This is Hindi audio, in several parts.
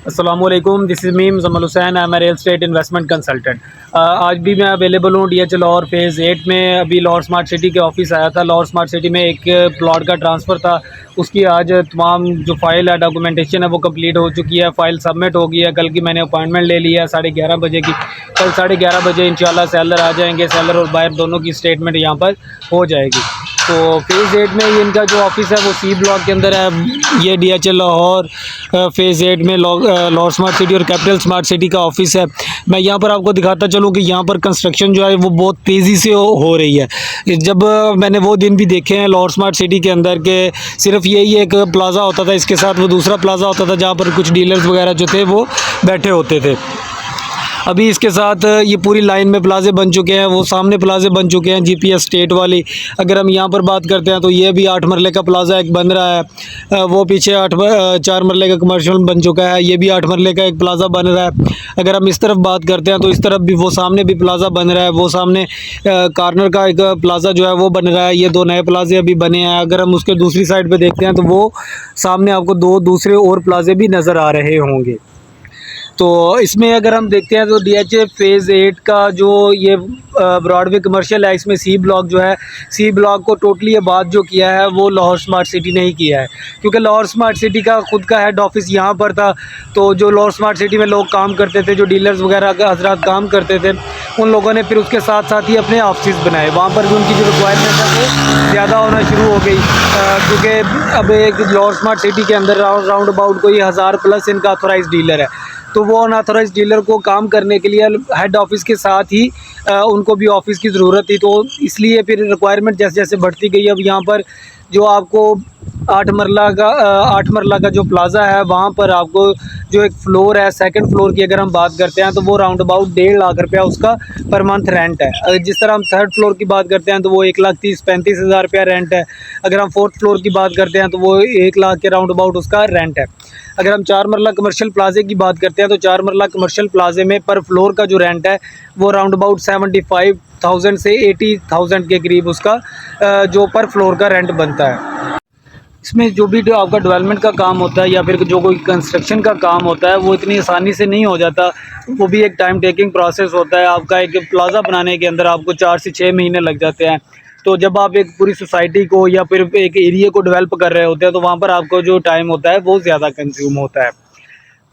अस्सलामुअलैकुम, this is me Muzammil Hussain. I am real estate investment consultant. आज भी मैं अवेलेबल हूँ डीएच लाहौर फेज़ 8 में। अभी लाहौर स्मार्ट सिटी के ऑफिस आया था। लाहौर स्मार्ट सिटी में एक प्लॉट का ट्रांसफ़र था, उसकी आज तमाम जो फ़ाइल है, डॉक्यूमेंटेशन है, वो कंप्लीट हो चुकी है। फ़ाइल सबमिट हो गई है। कल की मैंने अपॉइंटमेंट ले ली है 11:30 बजे की। कल 11:30 बजे इंशाल्लाह सेलर आ जाएंगे। सेलर और बायर दोनों की स्टेटमेंट यहाँ पर हो जाएगी। तो फेज़ 8 में इनका जो ऑफिस है वो सी ब्लॉक के अंदर है। ये डीएचएल लाहौर फेज़ 8 में लाहौर स्मार्ट सिटी और कैपिटल स्मार्ट सिटी का ऑफिस है। मैं यहाँ पर आपको दिखाता चलूँ कि यहाँ पर कंस्ट्रक्शन जो है वो बहुत तेज़ी से हो रही है। जब मैंने वो दिन भी देखे हैं लाहौर स्मार्ट सिटी के अंदर के सिर्फ यही एक प्लाज़ा होता था, इसके साथ वो दूसरा प्लाज़ा होता था जहाँ पर कुछ डीलर्स वगैरह जो थे वो बैठे होते थे। अभी इसके साथ ये पूरी लाइन में प्लाज़े बन चुके हैं। वो सामने प्लाज़े बन चुके हैं जीपीएस स्टेट वाली। अगर हम यहाँ पर बात करते हैं तो ये भी 8 मरले का प्लाज़ा एक बन रहा है। वो पीछे 4 मरले का कमर्शियल बन चुका है। ये भी 8 मरले का एक प्लाज़ा बन रहा है। अगर हम इस तरफ बात करते हैं तो इस तरफ भी वो सामने भी प्लाज़ा बन रहा है। वो सामने कॉर्नर का एक प्लाज़ा जो है वो बन रहा है। ये 2 नए प्लाज़े अभी बने हैं। अगर हम उसके दूसरी साइड पर देखते हैं तो वो सामने आपको 2 दूसरे और प्लाज़े भी नज़र आ रहे होंगे। तो इसमें अगर हम देखते हैं तो डीएचए फेज़ 8 का जो ये ब्रॉडवे कमर्शियल है, इसमें सी ब्लॉक जो है, सी ब्लॉक को टोटली आबाद जो किया है वो लाहौर स्मार्ट सिटी ने ही किया है। क्योंकि लाहौर स्मार्ट सिटी का खुद का हेड ऑफिस यहाँ पर था। तो जो लाहौर स्मार्ट सिटी में लोग काम करते थे, जो डीलर्स वगैरह का हजरात काम करते थे, उन लोगों ने फिर उसके साथ साथ ही अपने ऑफिस बनाए। वहाँ पर भी उनकी जो रिक्वायरमेंट है वो ज़्यादा होना शुरू हो गई। क्योंकि अब एक लाहौर स्मार्ट सिटी के अंदर राउंड अबाउट कोई 1000+ इनका ऑथोराइज डीलर है। तो वो अनऑथोराइज डीलर को काम करने के लिए हेड ऑफिस के साथ ही उनको भी ऑफिस की ज़रूरत थी। तो इसलिए फिर रिक्वायरमेंट जैसे जैसे बढ़ती गई, अब यहाँ पर जो आपको 8 मरला का जो प्लाज़ा है, वहाँ पर आपको जो एक फ्लोर है, सेकंड फ्लोर की अगर हम बात करते हैं तो वो राउंड अबाउट 1.5 लाख रुपया उसका पर मंथ रेंट है। जिस तरह हम थर्ड फ्लोर की बात करते हैं तो वो 1,30,35 हज़ार रुपया रेंट है। अगर हम फोर्थ फ्लोर की बात करते हैं तो वो 1 लाख के राउंड अबाउट उसका रेंट है। अगर हम 4 मरला कमर्शियल प्लाजे की बात करते हैं तो 4 मरला कमर्शियल प्लाजे में पर फ्लोर का जो रेंट है वो राउंड अबाउट 75,000 से 80,000 के करीब उसका जो पर फ्लोर का रेंट बनता है। इसमें जो भी आपका डेवलपमेंट का काम होता है या फिर जो कोई कंस्ट्रक्शन का काम होता है वो इतनी आसानी से नहीं हो जाता। वो भी एक टाइम टेकिंग प्रोसेस होता है। आपका एक प्लाज़ा बनाने के अंदर आपको 4 से 6 महीने लग जाते हैं। तो जब आप एक पूरी सोसाइटी को या फिर एक एरिया को डेवलप कर रहे होते हैं तो वहाँ पर आपको जो टाइम होता है वो ज़्यादा कंज्यूम होता है।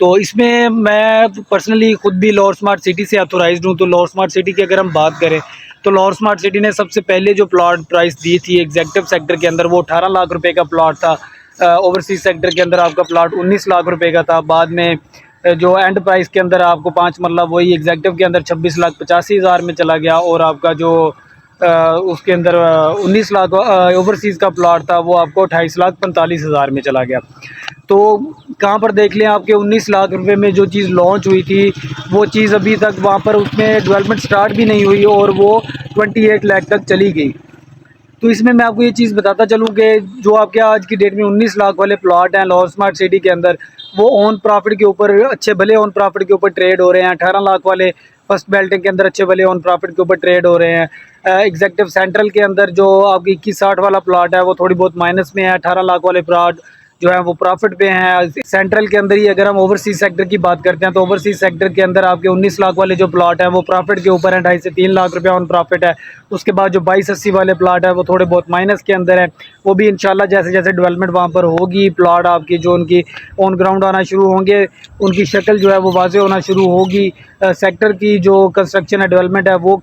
तो इसमें मैं पर्सनली खुद भी लाहौर स्मार्ट सिटी से ऑथोराइज्ड हूँ। तो लाहौर स्मार्ट सिटी की अगर हम बात करें तो लाहौर स्मार्ट सिटी ने सबसे पहले जो प्लॉट प्राइस दी थी एग्जेक्टिव सेक्टर के अंदर वो 18 लाख रुपए का प्लॉट था। ओवरसीज सेक्टर के अंदर आपका प्लॉट 19 लाख रुपए का था। बाद में जो एंड प्राइस के अंदर आपको 5 मरला वही एग्जेक्टिव के अंदर 26,85,000 में चला गया। और आपका जो उसके अंदर 19 लाख ओवरसीज़ का प्लॉट था वो आपको 28,45,000 में चला गया। तो कहाँ पर देख लें आपके 19 लाख रुपए में जो चीज़ लॉन्च हुई थी वो चीज़ अभी तक वहाँ पर उसमें डेवलपमेंट स्टार्ट भी नहीं हुई और वो 28 लाख तक चली गई। तो इसमें मैं आपको ये चीज़ बताता चलूँ कि जो आपके आज की डेट में 19 लाख वाले प्लॉट हैं लाहौर स्मार्ट सिटी के अंदर वो ऑन प्रॉफिट के ऊपर अच्छे भले ऑन प्रॉफिट के ऊपर ट्रेड हो रहे हैं। 18 लाख वाले फर्स्ट बेल्टिंग के अंदर अच्छे भले ऑन प्रॉफिट के ऊपर ट्रेड हो रहे हैं। एग्जेक्टिव सेंट्रल के अंदर जो आपकी 2160 वाला प्लॉट है वो थोड़ी बहुत माइनस में है। 18 लाख वाले प्लॉट जो है वो प्रॉफिट पे हैं। सेंट्रल के अंदर ही अगर हम ओवरसीज सेक्टर की बात करते हैं तो ओवरसीज सेक्टर के अंदर आपके 19 लाख वाले जो प्लॉट है वो प्रॉफिट के ऊपर है। 2.5 से 3 लाख रुपया ऑन प्रॉफिट है। उसके बाद जो 2280 वाले प्लॉट है वो थोड़े बहुत माइनस के अंदर है। वो भी इंशाल्लाह जैसे जैसे डेवलपमेंट वहाँ पर होगी, प्लॉट आपकी जो उनकी ऑन ग्राउंड आना शुरू होंगे, उनकी शक्ल जो है वो वाज़ेह होना शुरू होगी। सेक्टर की जो कंस्ट्रक्शन है, डेवलपमेंट है वो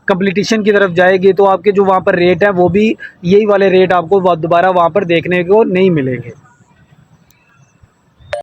कंप्लीटेशन की तरफ जाएगी। तो आपके जो वहाँ पर रेट है वो भी यही वाले रेट आपको दोबारा वहाँ पर देखने को नहीं मिलेंगे।